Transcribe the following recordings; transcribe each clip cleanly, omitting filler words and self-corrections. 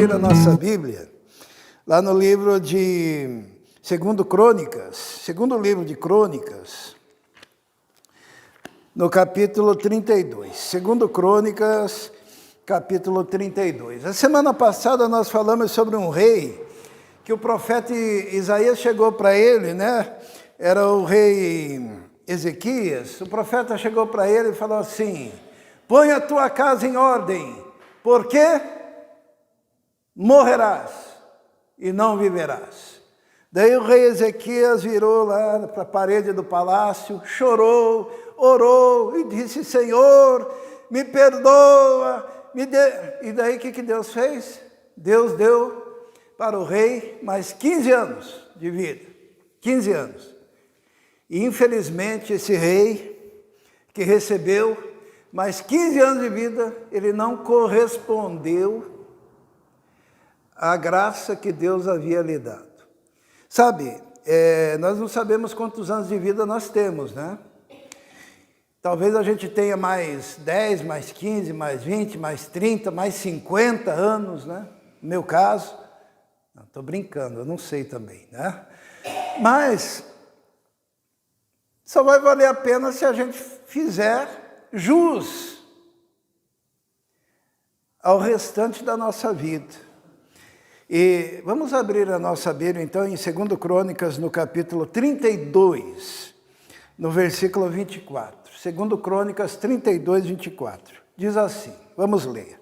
abrir a nossa Bíblia, lá no livro de segundo livro de Crônicas, no capítulo 32. Segundo Crônicas, capítulo 32. A semana passada nós falamos sobre um rei, que o profeta Isaías chegou para ele, né? Era o rei Ezequias. O profeta chegou para ele e falou assim: põe a tua casa em ordem, porque morrerás e não viverás. Daí o rei Ezequias virou lá para a parede do palácio, chorou, orou e disse: Senhor, me perdoa, me dê. E daí o que Deus fez? Deus deu para o rei mais 15 anos de vida. 15 anos. E infelizmente esse rei que recebeu mais 15 anos de vida, ele não correspondeu à graça que Deus havia lhe dado. Sabe, nós não sabemos quantos anos de vida nós temos, né? Talvez a gente tenha mais 10, mais 15, mais 20, mais 30, mais 50 anos, né? No meu caso, não, estou brincando, eu não sei também, né? Mas só vai valer a pena se a gente fizer jus ao restante da nossa vida. E vamos abrir a nossa Bíblia, então, em 2 Crônicas, no capítulo 32, no versículo 24. 2 Crônicas 32, 24. Diz assim, vamos ler.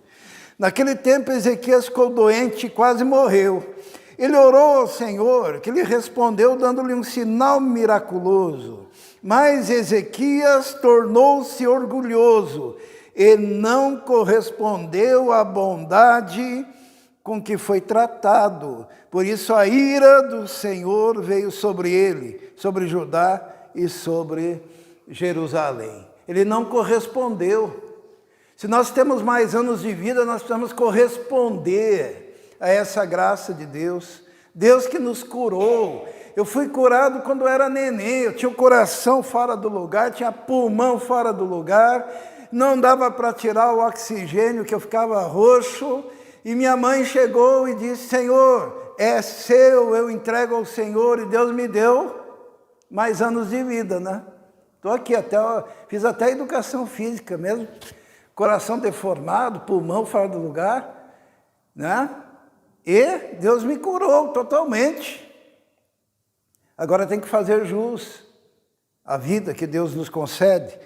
Naquele tempo, Ezequias ficou doente e quase morreu. Ele orou ao Senhor, que lhe respondeu, dando-lhe um sinal miraculoso. Mas Ezequias tornou-se orgulhoso e não correspondeu à bondade com que foi tratado. Por isso a ira do Senhor veio sobre ele, sobre Judá e sobre Jerusalém. Ele não correspondeu. Se nós temos mais anos de vida, nós precisamos corresponder a essa graça de Deus. Deus que nos curou. Eu fui curado quando eu era neném, eu tinha o coração fora do lugar, tinha pulmão fora do lugar, não dava para tirar o oxigênio, que eu ficava roxo. E minha mãe chegou e disse: Senhor, é seu, eu entrego ao Senhor. E Deus me deu mais anos de vida, né? Estou aqui, fiz até educação física mesmo. Coração deformado, pulmão fora do lugar, né? E Deus me curou totalmente. Agora tem que fazer jus à vida que Deus nos concede.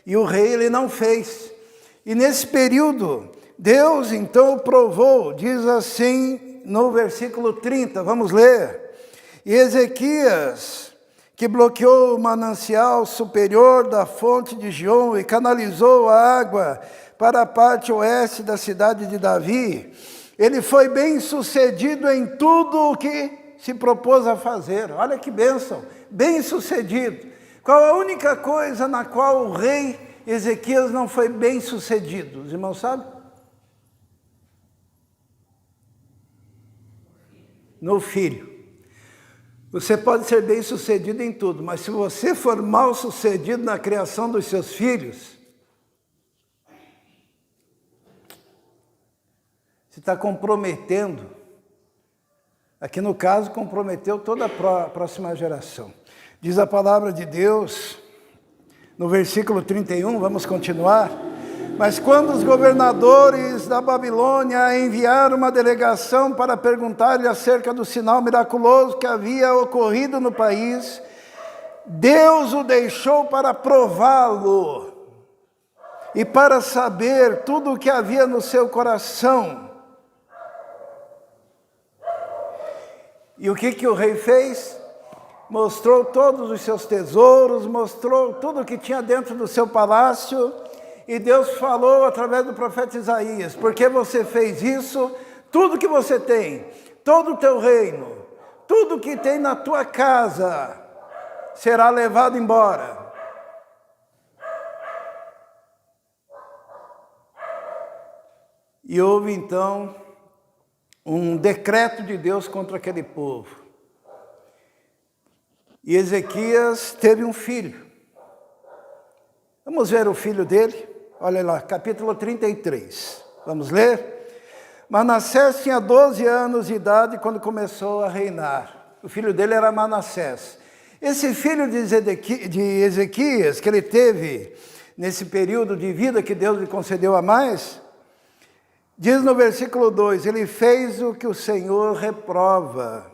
E o rei, ele não fez. E nesse período, Deus então provou, diz assim no versículo 30, vamos ler. E Ezequias, que bloqueou o manancial superior da fonte de Giom e canalizou a água para a parte oeste da cidade de Davi, ele foi bem sucedido em tudo o que se propôs a fazer. Olha que bênção, bem sucedido. Qual a única coisa na qual o rei Ezequias não foi bem sucedido? Os irmãos sabem? No filho. Você pode ser bem sucedido em tudo, mas se você for mal sucedido na criação dos seus filhos, você está comprometendo, aqui no caso, comprometeu toda a próxima geração. Diz a palavra de Deus, no versículo 31, vamos continuar. Mas quando os governadores da Babilônia enviaram uma delegação para perguntar-lhe acerca do sinal miraculoso que havia ocorrido no país, Deus o deixou para prová-lo e para saber tudo o que havia no seu coração. E o que o rei fez? Mostrou todos os seus tesouros, mostrou tudo o que tinha dentro do seu palácio. E Deus falou através do profeta Isaías: porque você fez isso, tudo que você tem, todo o teu reino, tudo que tem na tua casa, será levado embora. E houve então um decreto de Deus contra aquele povo. E Ezequias teve um filho. Vamos ver o filho dele? Olha lá, capítulo 33. Vamos ler? Manassés tinha 12 anos de idade quando começou a reinar. O filho dele era Manassés. Esse filho de Ezequias, que ele teve nesse período de vida que Deus lhe concedeu a mais, diz no versículo 2, ele fez o que o Senhor reprova.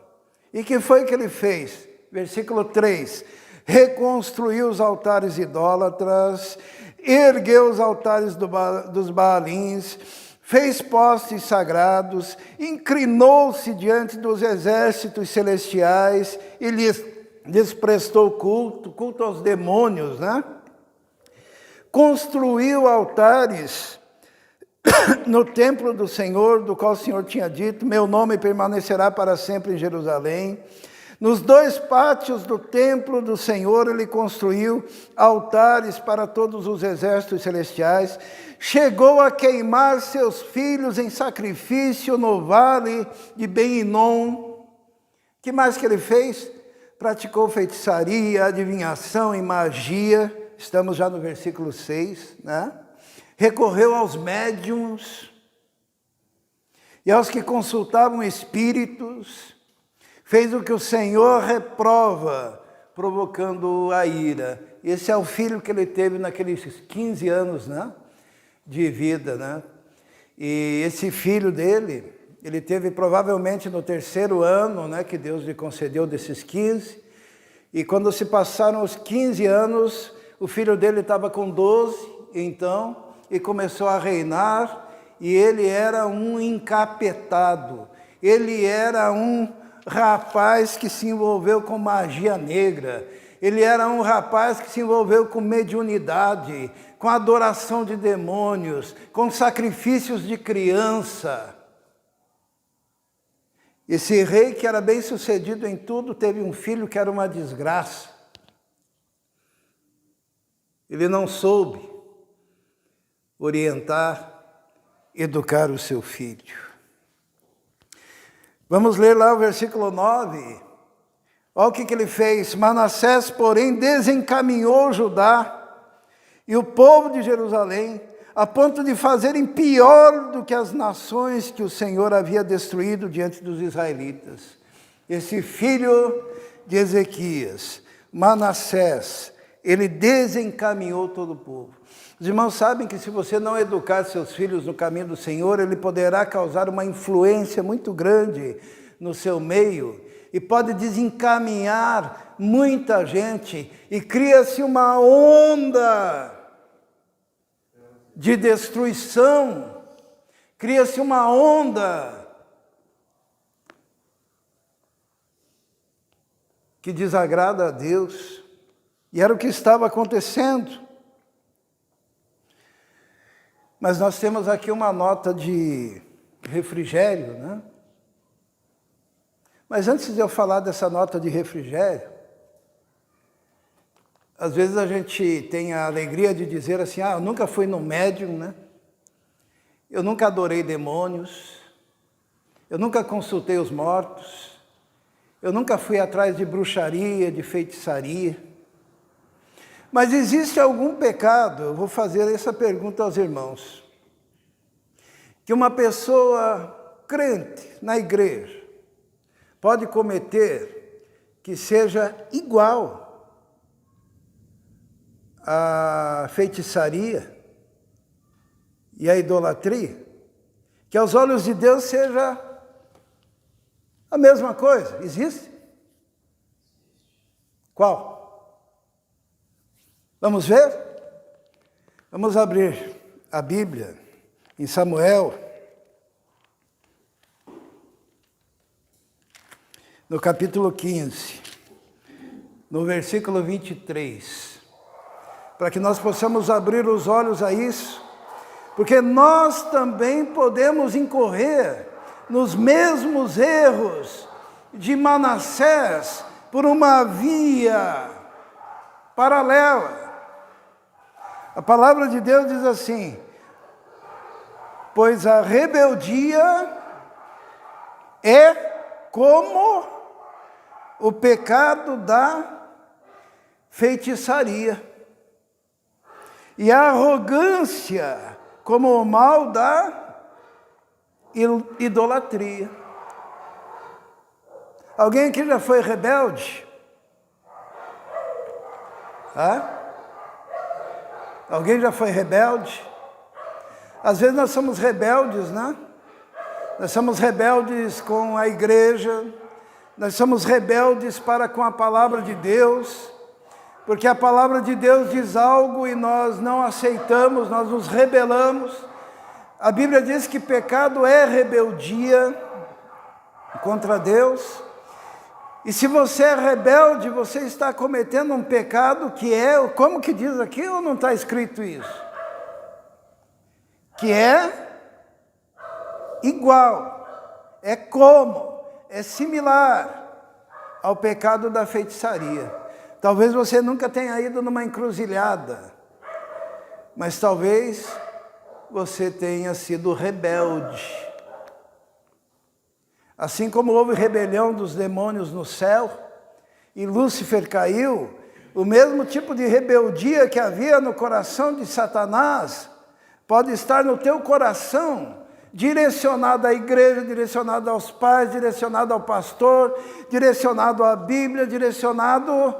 E que foi que ele fez? Versículo 3, reconstruiu os altares idólatras, ergueu os altares dos Baalins, fez postes sagrados, inclinou-se diante dos exércitos celestiais e lhes prestou culto aos demônios, né? Construiu altares no templo do Senhor, do qual o Senhor tinha dito, meu nome permanecerá para sempre em Jerusalém. Nos 2 pátios do templo do Senhor, ele construiu altares para todos os exércitos celestiais. Chegou a queimar seus filhos em sacrifício no vale de Ben-Hinom. Que mais que ele fez? Praticou feitiçaria, adivinhação e magia. Estamos já no versículo 6, né? Recorreu aos médiuns e aos que consultavam espíritos. Fez o que o Senhor reprova, provocando a ira. Esse é o filho que ele teve naqueles 15 anos, né, de vida, né? E esse filho dele, ele teve provavelmente no 3º ano, né, que Deus lhe concedeu desses 15. E quando se passaram os 15 anos, o filho dele estava com 12, então, e começou a reinar. E ele era um encapetado, ele era um rapaz que se envolveu com magia negra, ele era um rapaz que se envolveu com mediunidade, com adoração de demônios, com sacrifícios de criança. Esse rei, que era bem sucedido em tudo, teve um filho que era uma desgraça. Ele não soube orientar, educar o seu filho. Vamos ler lá o versículo 9. Olha o que ele fez. Manassés, porém, desencaminhou Judá e o povo de Jerusalém, a ponto de fazerem pior do que as nações que o Senhor havia destruído diante dos israelitas. Esse filho de Ezequias, Manassés, ele desencaminhou todo o povo. Os irmãos sabem que se você não educar seus filhos no caminho do Senhor, ele poderá causar uma influência muito grande no seu meio e pode desencaminhar muita gente e cria-se uma onda de destruição, cria-se uma onda que desagrada a Deus. E era o que estava acontecendo. Mas nós temos aqui uma nota de refrigério, né? Mas antes de eu falar dessa nota de refrigério, às vezes a gente tem a alegria de dizer assim, eu nunca fui no médium, né? Eu nunca adorei demônios, eu nunca consultei os mortos, eu nunca fui atrás de bruxaria, de feitiçaria. Mas existe algum pecado, eu vou fazer essa pergunta aos irmãos, que uma pessoa crente na igreja pode cometer que seja igual à feitiçaria e à idolatria, que aos olhos de Deus seja a mesma coisa? Existe? Qual? Vamos ver? Vamos abrir a Bíblia em Samuel, no capítulo 15, no versículo 23, para que nós possamos abrir os olhos a isso, porque nós também podemos incorrer nos mesmos erros de Manassés por uma via paralela. A palavra de Deus diz assim, pois a rebeldia é como o pecado da feitiçaria, e a arrogância como o mal da idolatria. Alguém aqui já foi rebelde? Alguém já foi rebelde? Às vezes nós somos rebeldes, né? Nós somos rebeldes com a igreja, nós somos rebeldes para com a palavra de Deus, porque a palavra de Deus diz algo e nós não aceitamos, nós nos rebelamos. A Bíblia diz que pecado é rebeldia contra Deus. E se você é rebelde, você está cometendo um pecado que é, como que diz aqui ou não está escrito isso? Que é igual, é similar ao pecado da feitiçaria. Talvez você nunca tenha ido numa encruzilhada, mas talvez você tenha sido rebelde. Assim como houve rebelião dos demônios no céu, e Lúcifer caiu, o mesmo tipo de rebeldia que havia no coração de Satanás, pode estar no teu coração, direcionado à igreja, direcionado aos pais, direcionado ao pastor, direcionado à Bíblia, direcionado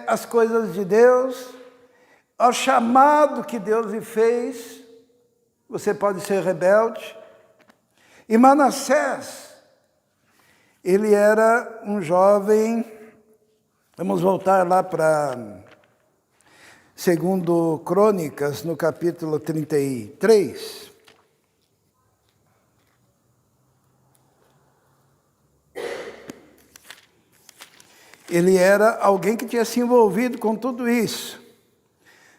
às coisas de Deus, ao chamado que Deus lhe fez. Você pode ser rebelde. E Manassés, ele era um jovem, vamos voltar lá para 2 Crônicas, no capítulo 33. Ele era alguém que tinha se envolvido com tudo isso.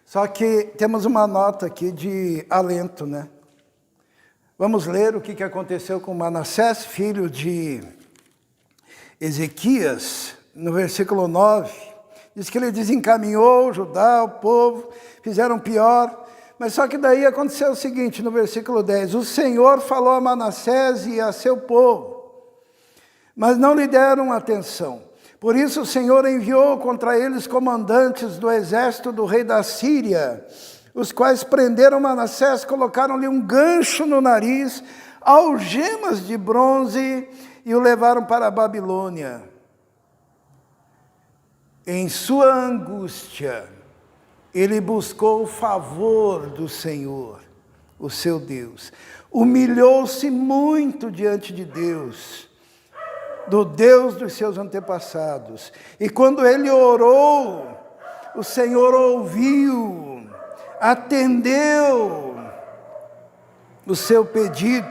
Só que temos uma nota aqui de alento, né? Vamos ler o que aconteceu com Manassés, filho de Ezequias, no versículo 9. Diz que ele desencaminhou Judá, o povo, fizeram pior. Mas só que daí aconteceu o seguinte, no versículo 10. O Senhor falou a Manassés e a seu povo, mas não lhe deram atenção. Por isso o Senhor enviou contra eles comandantes do exército do rei da Síria, os quais prenderam Manassés, colocaram-lhe um gancho no nariz, algemas de bronze e o levaram para a Babilônia. Em sua angústia, ele buscou o favor do Senhor, o seu Deus. Humilhou-se muito diante de Deus, do Deus dos seus antepassados. E quando ele orou, o Senhor ouviu, atendeu o seu pedido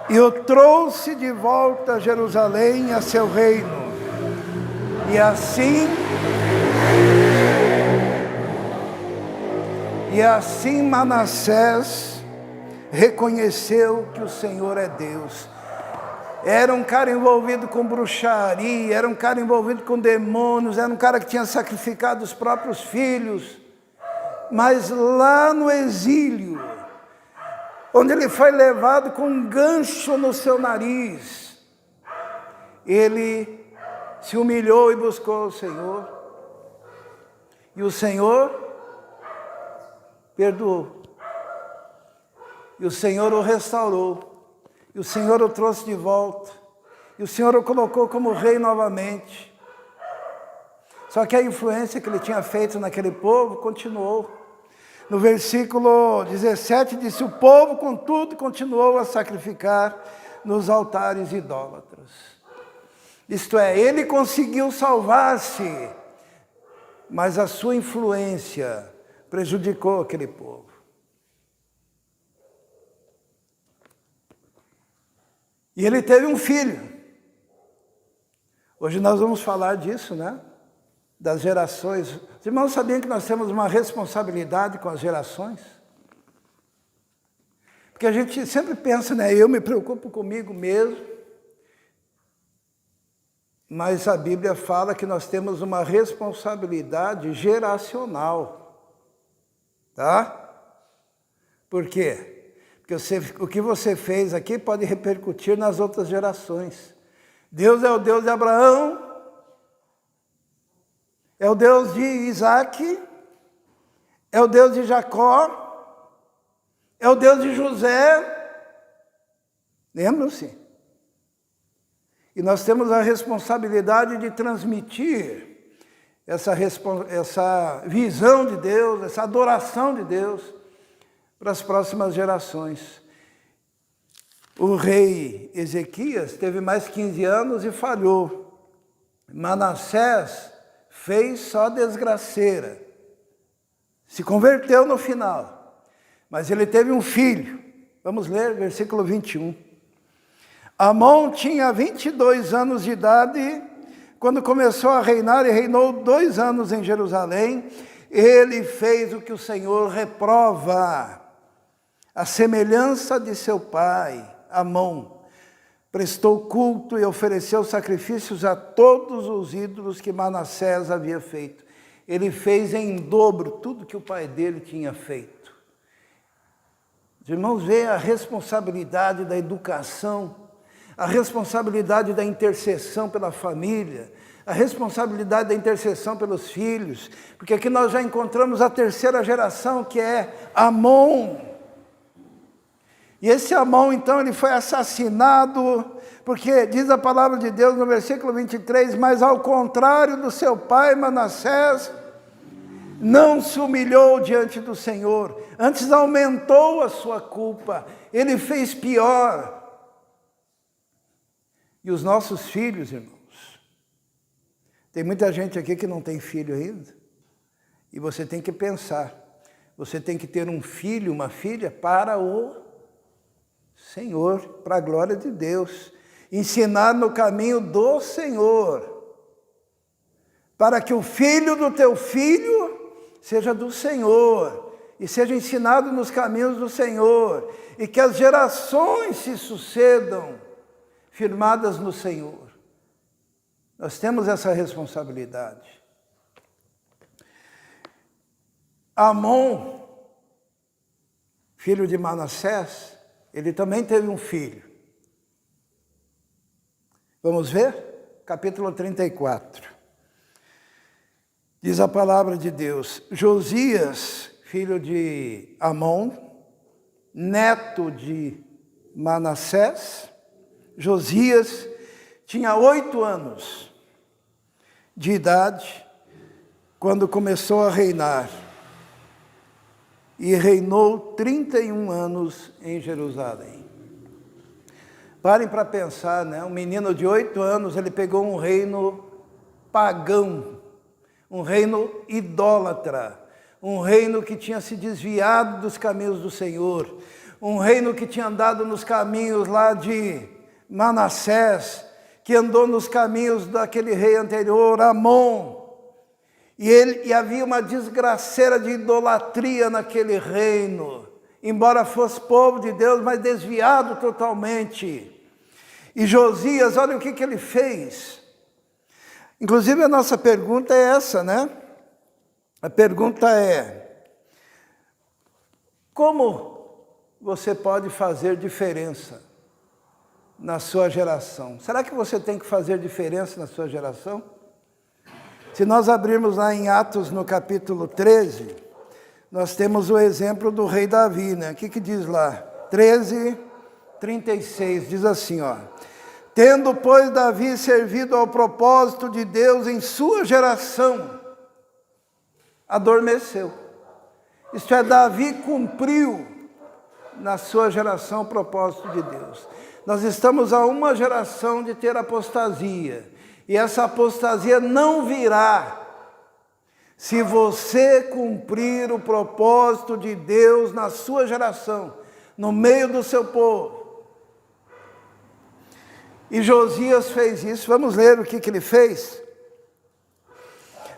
e o trouxe de volta a Jerusalém, a seu reino. E assim Manassés reconheceu que o Senhor é Deus. Era um cara envolvido com bruxaria, era um cara envolvido com demônios, era um cara que tinha sacrificado os próprios filhos. Mas lá no exílio, onde ele foi levado com um gancho no seu nariz, ele se humilhou e buscou o Senhor. E o Senhor perdoou. E o Senhor o restaurou. E o Senhor o trouxe de volta. E o Senhor o colocou como rei novamente. Só que a influência que ele tinha feito naquele povo continuou. No versículo 17 disse, o povo, contudo, continuou a sacrificar nos altares idólatras. Isto é, ele conseguiu salvar-se, mas a sua influência prejudicou aquele povo. E ele teve um filho. Hoje nós vamos falar disso, né? Das gerações. Os irmãos sabiam que nós temos uma responsabilidade com as gerações? Porque a gente sempre pensa, né? Eu me preocupo comigo mesmo. Mas a Bíblia fala que nós temos uma responsabilidade geracional. Tá? Por quê? Porque o que você fez aqui pode repercutir nas outras gerações. Deus é o Deus de Abraão, é o Deus de Isaac, é o Deus de Jacó, é o Deus de José, Lembram-se? E nós temos a responsabilidade de transmitir essa visão de Deus, essa adoração de Deus para as próximas gerações. O rei Ezequias teve mais 15 anos e falhou. Manassés fez só desgraceira. Se converteu no final. Mas ele teve um filho. Vamos ler, versículo 21. Amon tinha 22 anos de idade quando começou a reinar e reinou 2 anos em Jerusalém. Ele fez o que o Senhor reprova. A semelhança de seu pai, Amon, prestou culto e ofereceu sacrifícios a todos os ídolos que Manassés havia feito. Ele fez em dobro tudo que o pai dele tinha feito. Os irmãos, veem a responsabilidade da educação, a responsabilidade da intercessão pela família, a responsabilidade da intercessão pelos filhos, porque aqui nós já encontramos a 3ª geração, que é Amon. E esse Amon, então, ele foi assassinado, porque diz a palavra de Deus no versículo 23, mas ao contrário do seu pai Manassés, não se humilhou diante do Senhor, antes aumentou a sua culpa, ele fez pior. E os nossos filhos, irmãos, tem muita gente aqui que não tem filho ainda, e você tem que pensar, você tem que ter um filho, uma filha para o Senhor, para a glória de Deus, ensinar no caminho do Senhor, para que o filho do teu filho seja do Senhor, e seja ensinado nos caminhos do Senhor, e que as gerações se sucedam, firmadas no Senhor. Nós temos essa responsabilidade. Amon, filho de Manassés, ele também teve um filho. Vamos ver? Capítulo 34. Diz a palavra de Deus: Josias, filho de Amon, neto de Manassés. Josias tinha 8 anos de idade quando começou a reinar. E reinou 31 anos em Jerusalém. Parem para pensar, né? Um menino de 8 anos, ele pegou um reino pagão, um reino idólatra, um reino que tinha se desviado dos caminhos do Senhor, um reino que tinha andado nos caminhos lá de Manassés, que andou nos caminhos daquele rei anterior, Amon. E havia uma desgraceira de idolatria naquele reino, embora fosse povo de Deus, mas desviado totalmente. E Josias, olha o que ele fez. Inclusive a nossa pergunta é essa, né? A pergunta é: como você pode fazer diferença na sua geração? Será que você tem que fazer diferença na sua geração? Se nós abrirmos lá em Atos, no capítulo 13, nós temos o exemplo do rei Davi, né? O que diz lá? 13, 36, diz assim, ó: tendo, pois, Davi servido ao propósito de Deus em sua geração, adormeceu. Isto é, Davi cumpriu na sua geração o propósito de Deus. Nós estamos a uma geração de ter apostasia. E essa apostasia não virá se você cumprir o propósito de Deus na sua geração, no meio do seu povo. E Josias fez isso. Vamos ler o que ele fez?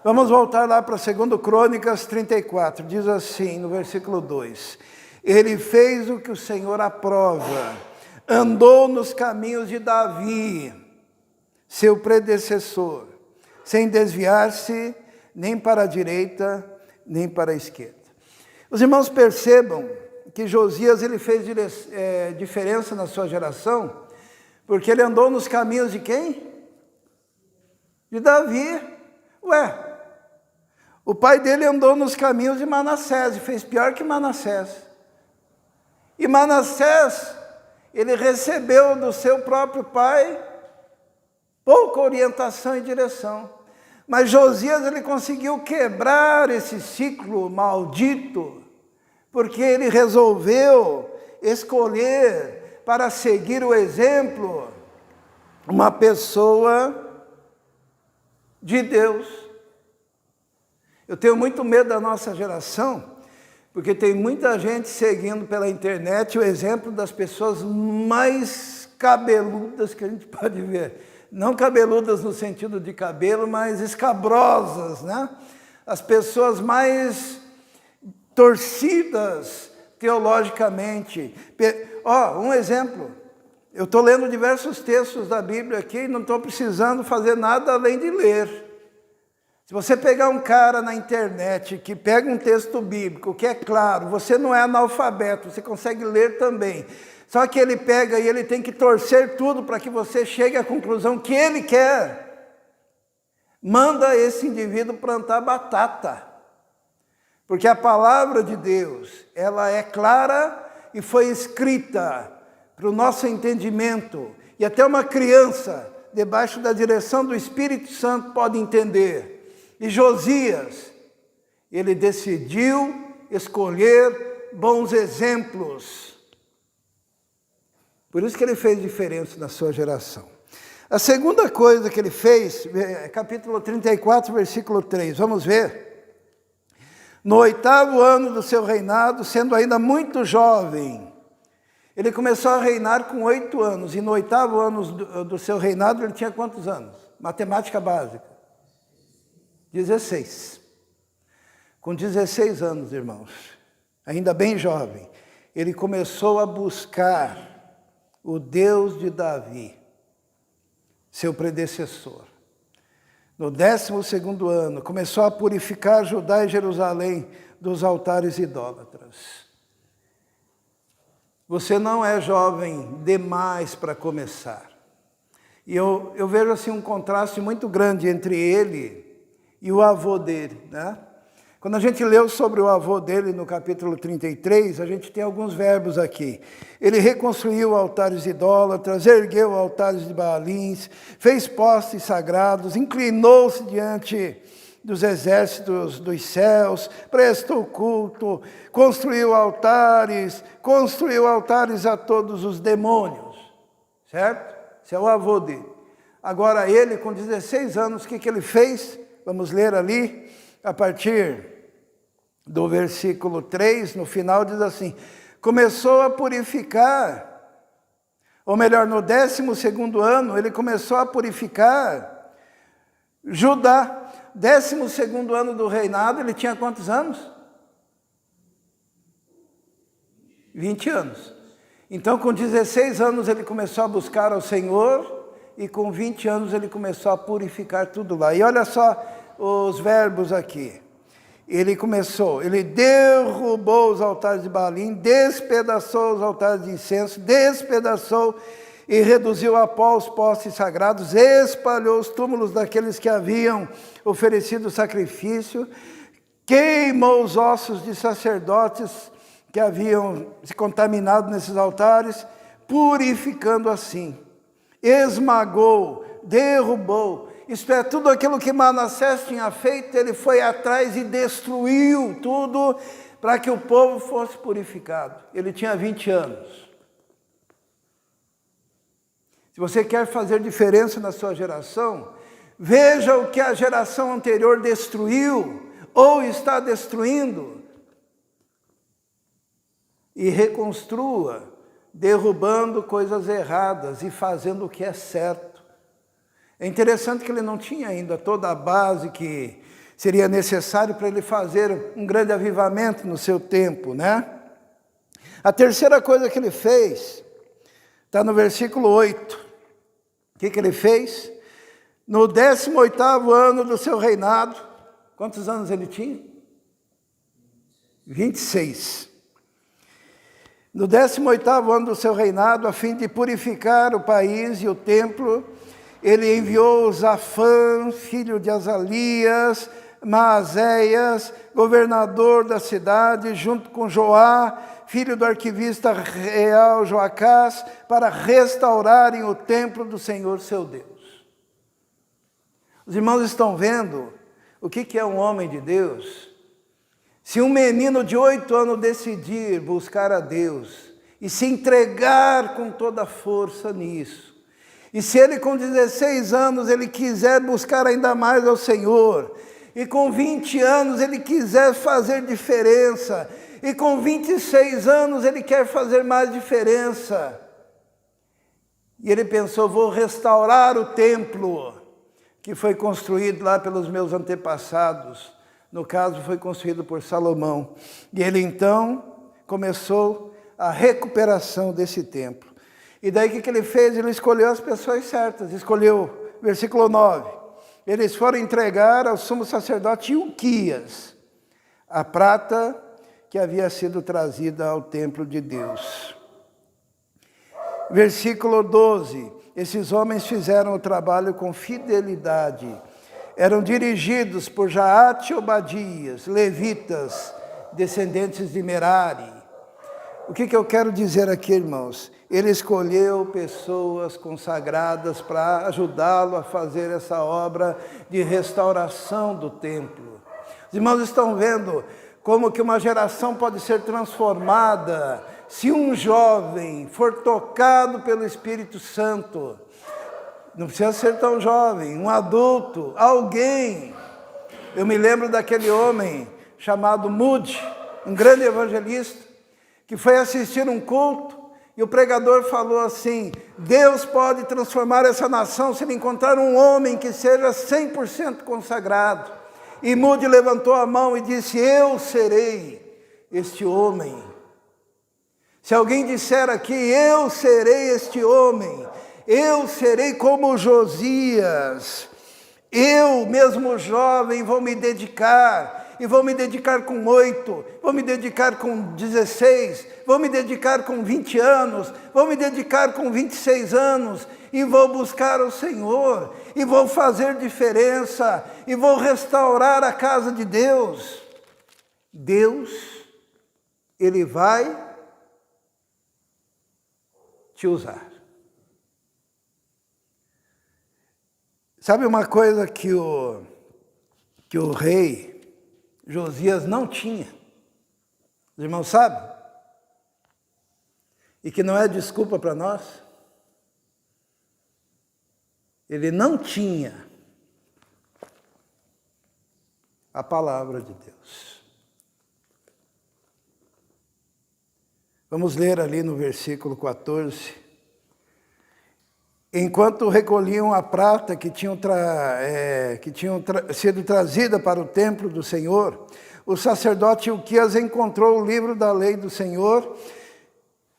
Vamos voltar lá para 2 Crônicas 34. Diz assim, no versículo 2: ele fez o que o Senhor aprova, andou nos caminhos de Davi, seu predecessor, sem desviar-se nem para a direita, nem para a esquerda. Os irmãos percebam que Josias ele fez diferença na sua geração, porque ele andou nos caminhos de quem? De Davi. O pai dele andou nos caminhos de Manassés, e fez pior que Manassés. E Manassés, ele recebeu do seu próprio pai pouca orientação e direção. Mas Josias, ele conseguiu quebrar esse ciclo maldito, porque ele resolveu escolher para seguir o exemplo uma pessoa de Deus. Eu tenho muito medo da nossa geração, porque tem muita gente seguindo pela internet o exemplo das pessoas mais cabeludas que a gente pode ver. Não cabeludas no sentido de cabelo, mas escabrosas, né? As pessoas mais torcidas teologicamente. Um exemplo. Eu estou lendo diversos textos da Bíblia aqui e não estou precisando fazer nada além de ler. Se você pegar um cara na internet que pega um texto bíblico, que é claro, você não é analfabeto, você consegue ler também. Só que ele pega e ele tem que torcer tudo para que você chegue à conclusão que ele quer. Manda esse indivíduo plantar batata. Porque a palavra de Deus, ela é clara e foi escrita para o nosso entendimento. E até uma criança, debaixo da direção do Espírito Santo, pode entender. E Josias, ele decidiu escolher bons exemplos. Por isso que ele fez diferença na sua geração. A segunda coisa que ele fez, capítulo 34, versículo 3, vamos ver. No 8º ano do seu reinado, sendo ainda muito jovem, ele começou a reinar com 8 anos, e no 8º ano do seu reinado ele tinha quantos anos? Matemática básica. 16. Com 16 anos, irmãos, ainda bem jovem, ele começou a buscar o Deus de Davi, seu predecessor. No 12º ano, começou a purificar Judá e Jerusalém dos altares idólatras. Você não é jovem demais para começar. E eu vejo assim um contraste muito grande entre ele e o avô dele, né? Quando a gente leu sobre o avô dele no capítulo 33, a gente tem alguns verbos aqui. Ele reconstruiu altares idólatras, ergueu altares de Baalins, fez postes sagrados, inclinou-se diante dos exércitos dos céus, prestou culto, construiu altares a todos os demônios, certo? Esse é o avô dele. Agora ele, com 16 anos, o que ele fez? Vamos ler ali, a partir do versículo 3, no final diz assim, começou a purificar, ou melhor, no 12º ano, ele começou a purificar Judá. 12º ano do reinado, ele tinha quantos anos? 20 anos. Então, com 16 anos, ele começou a buscar ao Senhor, e com 20 anos ele começou a purificar tudo lá. E olha só os verbos aqui. Ele derrubou os altares de Baalim, despedaçou os altares de incenso, despedaçou e reduziu a pó os postes sagrados, espalhou os túmulos daqueles que haviam oferecido sacrifício, queimou os ossos de sacerdotes que haviam se contaminado nesses altares, purificando assim. Esmagou, derrubou, isto é, tudo aquilo que Manassés tinha feito, ele foi atrás e destruiu tudo para que o povo fosse purificado. Ele tinha 20 anos. Se você quer fazer diferença na sua geração, veja o que a geração anterior destruiu ou está destruindo e reconstrua, derrubando coisas erradas e fazendo o que é certo. É interessante que ele não tinha ainda toda a base que seria necessário para ele fazer um grande avivamento no seu tempo, né? A terceira coisa que ele fez está no versículo 8. O que ele fez? No 18º ano do seu reinado, quantos anos ele tinha? 26. No 18º ano do seu reinado, a fim de purificar o país e o templo, ele enviou Zafã, filho de Azalias, Maazéias, governador da cidade, junto com Joá, filho do arquivista real Joacás, para restaurarem o templo do Senhor seu Deus. Os irmãos estão vendo o que é um homem de Deus? Se um menino de 8 anos decidir buscar a Deus e se entregar com toda a força nisso, e se ele com 16 anos ele quiser buscar ainda mais ao Senhor, e com 20 anos ele quiser fazer diferença, e com 26 anos ele quer fazer mais diferença, e ele pensou, vou restaurar o templo que foi construído lá pelos meus antepassados, no caso foi construído por Salomão, e ele então começou a recuperação desse templo. E daí o que ele fez? Ele escolheu as pessoas certas, escolheu, versículo 9, eles foram entregar ao sumo sacerdote Ilquias a prata que havia sido trazida ao templo de Deus. Versículo 12, esses homens fizeram o trabalho com fidelidade, eram dirigidos por Jaate e Obadias, levitas, descendentes de Merari. O que eu quero dizer aqui, irmãos? Ele escolheu pessoas consagradas para ajudá-lo a fazer essa obra de restauração do templo. Os irmãos estão vendo como que uma geração pode ser transformada se um jovem for tocado pelo Espírito Santo. Não precisa ser tão jovem, um adulto, alguém. Eu me lembro daquele homem chamado Moody, um grande evangelista, que foi assistir um culto e o pregador falou assim, Deus pode transformar essa nação se ele encontrar um homem que seja 100% consagrado. E Moody levantou a mão e disse, eu serei este homem. Se alguém disser aqui, eu serei este homem, eu serei como Josias, eu mesmo jovem vou me dedicar, e vou me dedicar com 8, vou me dedicar com 16, vou me dedicar com 20 anos, vou me dedicar com 26 anos, e vou buscar o Senhor, e vou fazer diferença, e vou restaurar a casa de Deus. Deus, Ele vai te usar. Sabe uma coisa que o rei Josias não tinha? Os irmãos sabem? E que não é desculpa para nós? Ele não tinha a palavra de Deus. Vamos ler ali no versículo 14. Enquanto recolhiam a prata que tinham sido trazida para o templo do Senhor, o sacerdote Ilquias encontrou o livro da lei do Senhor,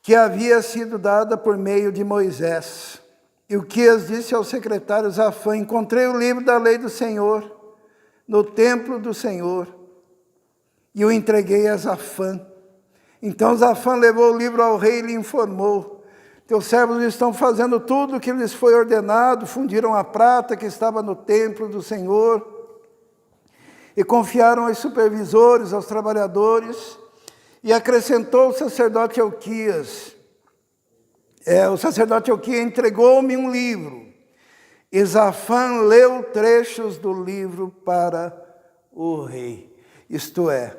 que havia sido dada por meio de Moisés. Ilquias disse ao secretário Zafã, encontrei o livro da lei do Senhor no templo do Senhor, e o entreguei a Zafã. Então Zafã levou o livro ao rei e lhe informou, teus servos estão fazendo tudo o que lhes foi ordenado, fundiram a prata que estava no templo do Senhor, e confiaram aos supervisores, aos trabalhadores, e acrescentou o sacerdote Ilquias, o sacerdote Ilquias entregou-me um livro, e Zafã leu trechos do livro para o rei. Isto é,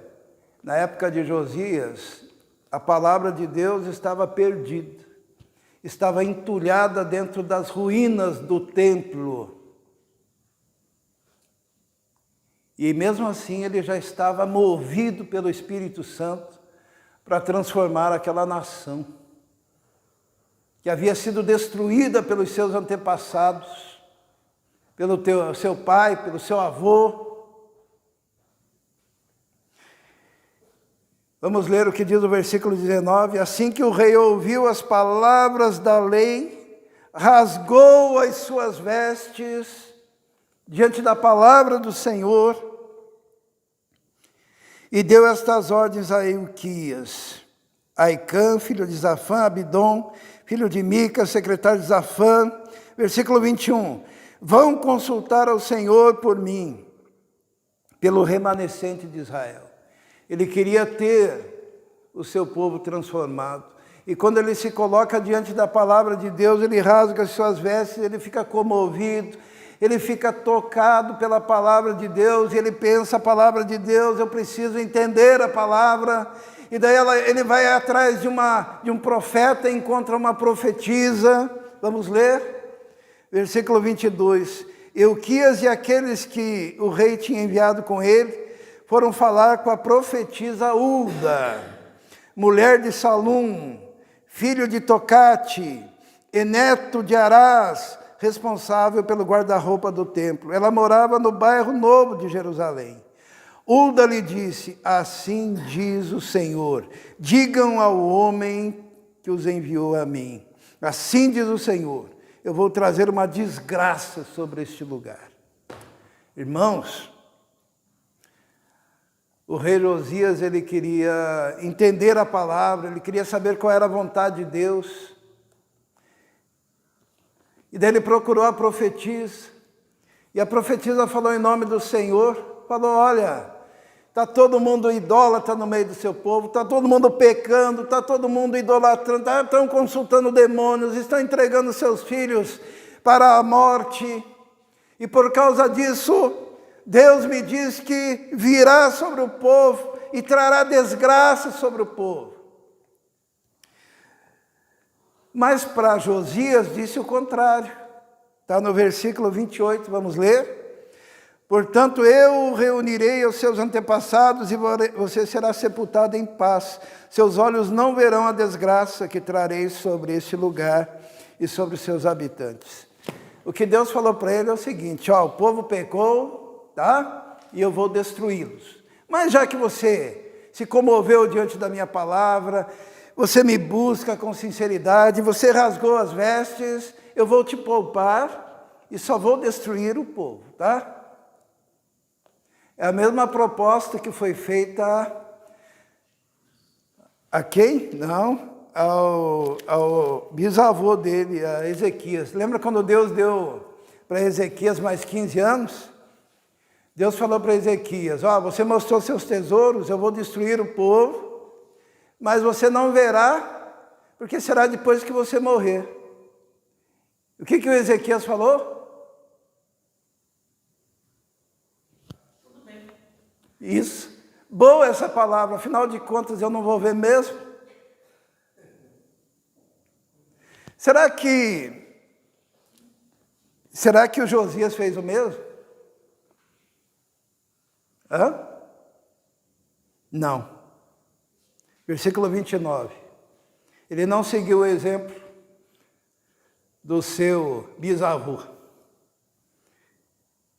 na época de Josias, a palavra de Deus estava perdida, estava entulhada dentro das ruínas do templo. E mesmo assim ele já estava movido pelo Espírito Santo para transformar aquela nação, que havia sido destruída pelos seus antepassados, pelo seu pai, pelo seu avô. Vamos ler o que diz o versículo 19. Assim que o rei ouviu as palavras da lei, rasgou as suas vestes diante da palavra do Senhor e deu estas ordens a Ilquias, Aicã, filho de Zafã, Abidom, filho de Mica, secretário de Zafã. Versículo 21. Vão consultar ao Senhor por mim, pelo remanescente de Israel. Ele queria ter o seu povo transformado. E quando ele se coloca diante da palavra de Deus, ele rasga as suas vestes, ele fica comovido, ele fica tocado pela palavra de Deus, e ele pensa: a palavra de Deus, eu preciso entender a palavra. E daí ele vai atrás de um profeta, encontra uma profetisa. Vamos ler? Versículo 22. Euquias e aqueles que o rei tinha enviado com ele foram falar com a profetisa Hulda, mulher de Salum, filho de Tocate, e neto de Arás, responsável pelo guarda-roupa do templo. Ela morava no bairro Novo de Jerusalém. Hulda lhe disse: assim diz o Senhor, digam ao homem que os enviou a mim. Assim diz o Senhor, eu vou trazer uma desgraça sobre este lugar. Irmãos, o rei Josias, ele queria entender a palavra, ele queria saber qual era a vontade de Deus. E daí ele procurou a profetisa, e a profetisa falou em nome do Senhor, falou: olha, está todo mundo idólatra no meio do seu povo, está todo mundo pecando, está todo mundo idolatrando, estão consultando demônios, estão entregando seus filhos para a morte, e por causa disso, Deus me diz que virá sobre o povo e trará desgraça sobre o povo. Mas para Josias disse o contrário. Está no versículo 28, vamos ler? Portanto, eu reunirei os seus antepassados e você será sepultado em paz. Seus olhos não verão a desgraça que trarei sobre este lugar e sobre os seus habitantes. O que Deus falou para ele é o seguinte: ó, o povo pecou, tá? E eu vou destruí-los. Mas já que você se comoveu diante da minha palavra, você me busca com sinceridade, você rasgou as vestes, eu vou te poupar e só vou destruir o povo, tá? É a mesma proposta que foi feita a quem? Não, ao bisavô dele, a Ezequias. Lembra quando Deus deu para Ezequias mais 15 anos? Deus falou para Ezequias: ó, você mostrou seus tesouros, eu vou destruir o povo, mas você não verá, porque será depois que você morrer. O que o Ezequias falou? Isso. Boa essa palavra, afinal de contas eu não vou ver mesmo. Será que o Josias fez o mesmo? Hã? Não. Versículo 29. Ele não seguiu o exemplo do seu bisavô.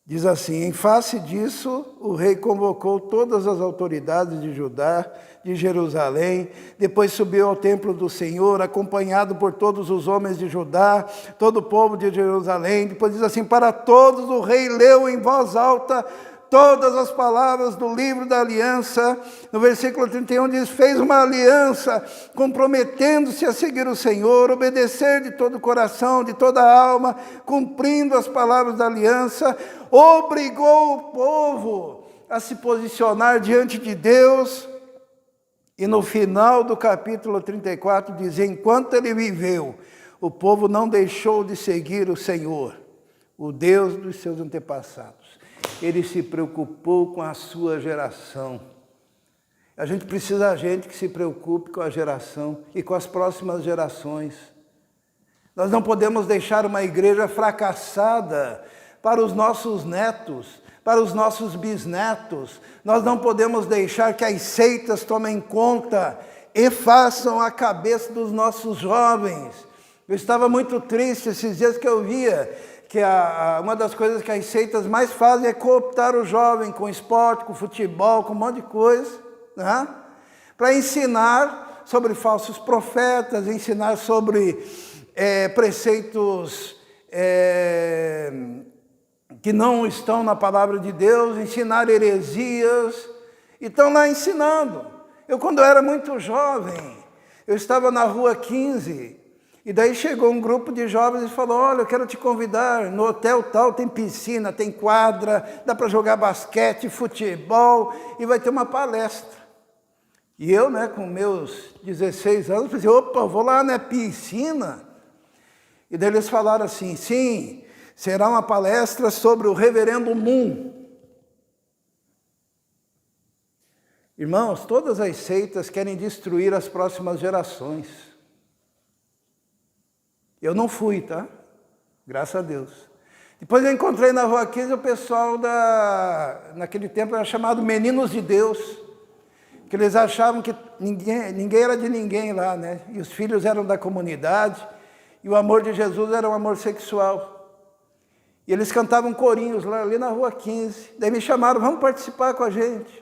Diz assim: em face disso, o rei convocou todas as autoridades de Judá, de Jerusalém, depois subiu ao templo do Senhor, acompanhado por todos os homens de Judá, todo o povo de Jerusalém. Depois diz assim: para todos o rei leu em voz alta todas as palavras do livro da aliança. No versículo 31 diz: fez uma aliança, comprometendo-se a seguir o Senhor, obedecer de todo o coração, de toda a alma, cumprindo as palavras da aliança, obrigou o povo a se posicionar diante de Deus. E no final do capítulo 34 diz: enquanto ele viveu, o povo não deixou de seguir o Senhor, o Deus dos seus antepassados. Ele se preocupou com a sua geração. A gente precisa de gente que se preocupe com a geração e com as próximas gerações. Nós não podemos deixar uma igreja fracassada para os nossos netos, para os nossos bisnetos. Nós não podemos deixar que as seitas tomem conta e façam a cabeça dos nossos jovens. Eu estava muito triste esses dias que eu via que uma das coisas que as seitas mais fazem é cooptar o jovem com esporte, com futebol, com um monte de coisa, né? Para ensinar sobre falsos profetas, ensinar sobre preceitos que não estão na palavra de Deus, ensinar heresias, e estão lá ensinando. Eu, quando era muito jovem, eu estava na rua 15, E daí chegou um grupo de jovens e falou, olha, eu quero te convidar, no hotel tal tem piscina, tem quadra, dá para jogar basquete, futebol, e vai ter uma palestra. E eu, né, com meus 16 anos, pensei, opa, vou lá, né, piscina. E daí eles falaram assim, sim, será uma palestra sobre o reverendo Moon. Irmãos, todas as seitas querem destruir as próximas gerações. Eu não fui, tá? Graças a Deus. Depois eu encontrei na Rua 15 o pessoal naquele tempo era chamado Meninos de Deus, que eles achavam que ninguém era de ninguém lá, né? E os filhos eram da comunidade, e o amor de Jesus era um amor sexual. E eles cantavam corinhos lá, ali na Rua 15. Daí me chamaram, vamos participar com a gente.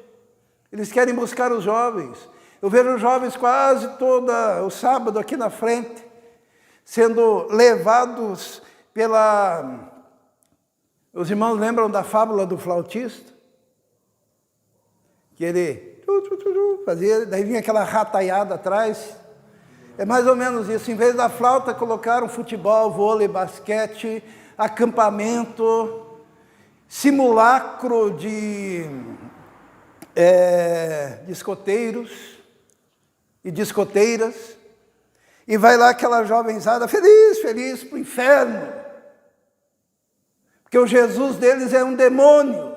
Eles querem buscar os jovens. Eu vejo os jovens quase todo o sábado aqui na frente, sendo levados pela... Os irmãos lembram da fábula do flautista? Que ele fazia, daí vinha aquela rataiada atrás. É mais ou menos isso. Em vez da flauta, colocaram futebol, vôlei, basquete, acampamento, simulacro de escoteiros e discoteiras. E vai lá aquela jovenzada feliz para o inferno. Porque o Jesus deles é um demônio.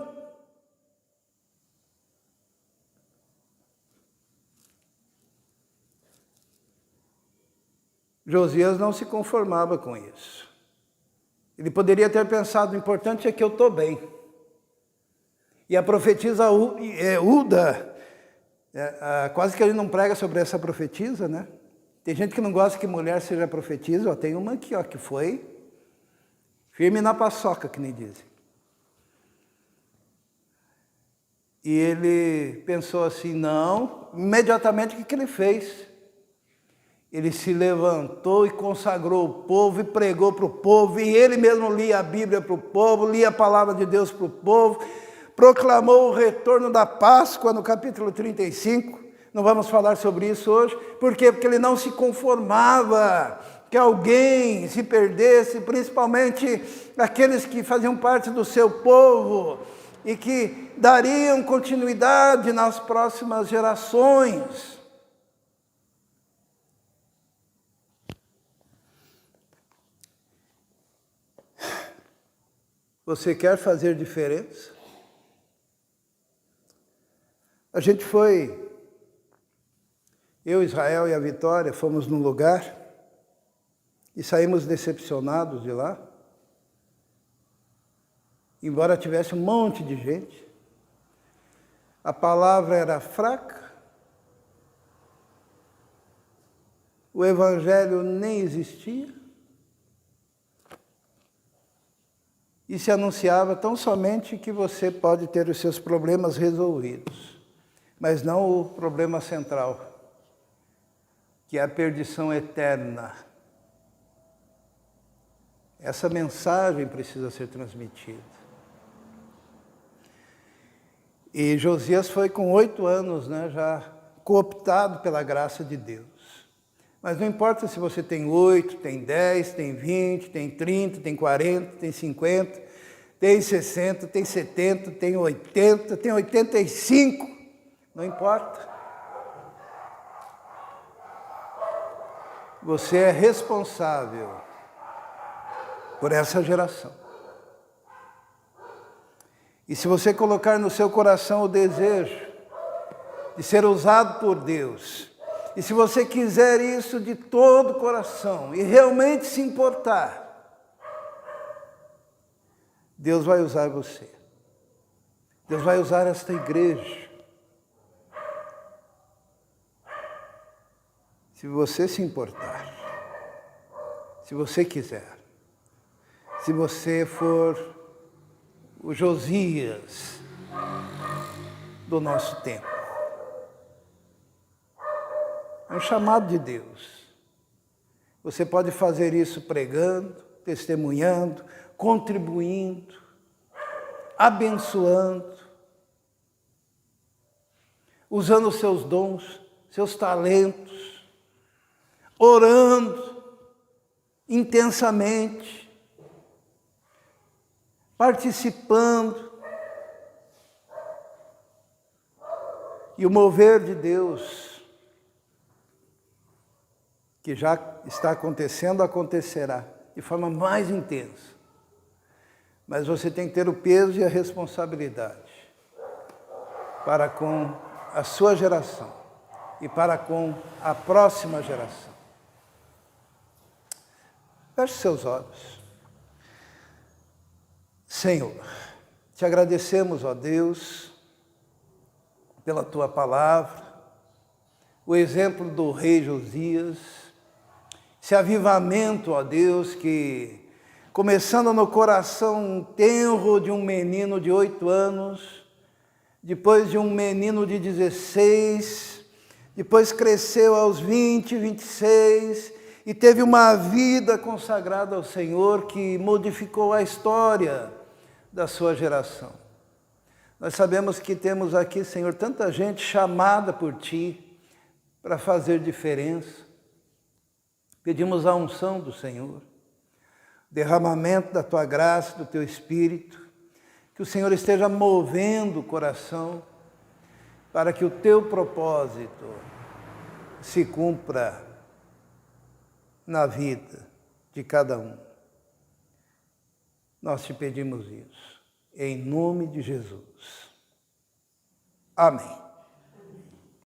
Josias não se conformava com isso. Ele poderia ter pensado, o importante é que eu estou bem. E a profetisa Uda, quase que ele não prega sobre essa profetisa, né? Tem gente que não gosta que mulher seja profetisa, tem uma aqui, que foi firme na paçoca, que nem dizem. E ele pensou assim, não, imediatamente o que ele fez? Ele se levantou e consagrou o povo e pregou para o povo, e ele mesmo lia a Bíblia para o povo, lia a palavra de Deus para o povo, proclamou o retorno da Páscoa no capítulo 35, não vamos falar sobre isso hoje. Por quê? Porque ele não se conformava que alguém se perdesse, principalmente aqueles que faziam parte do seu povo e que dariam continuidade nas próximas gerações. Você quer fazer diferença? A gente foi, eu, Israel e a Vitória, fomos num lugar e saímos decepcionados de lá. Embora tivesse um monte de gente, a palavra era fraca, o evangelho nem existia, e se anunciava tão somente que você pode ter os seus problemas resolvidos, mas não o problema central, que é a perdição eterna. Essa mensagem precisa ser transmitida. E Josias foi com 8 anos, né, já cooptado pela graça de Deus. Mas não importa se você tem 8, tem 10, tem 20, tem 30, tem 40, tem 50, tem 60, tem 70, tem 80, tem 85, não importa. Você é responsável por essa geração. E se você colocar no seu coração o desejo de ser usado por Deus, e se você quiser isso de todo o coração e realmente se importar, Deus vai usar você. Deus vai usar esta igreja. Se você se importar, se você quiser, se você for o Josias do nosso tempo. É um chamado de Deus. Você pode fazer isso pregando, testemunhando, contribuindo, abençoando, usando os seus dons, seus talentos, orando, intensamente, participando. E o mover de Deus, que já está acontecendo, acontecerá de forma mais intensa. Mas você tem que ter o peso e a responsabilidade para com a sua geração e para com a próxima geração. Feche seus olhos. Senhor, te agradecemos, ó Deus, pela tua palavra, o exemplo do rei Josias, esse avivamento, ó Deus, que começando no coração tenro de um menino de 8 anos, depois de um menino de 16, depois cresceu aos 20, 26, e teve uma vida consagrada ao Senhor que modificou a história da sua geração. Nós sabemos que temos aqui, Senhor, tanta gente chamada por Ti para fazer diferença. Pedimos a unção do Senhor, derramamento da Tua graça, do Teu Espírito, que o Senhor esteja movendo o coração para que o Teu propósito se cumpra na vida de cada um. Nós te pedimos isso, em nome de Jesus. Amém.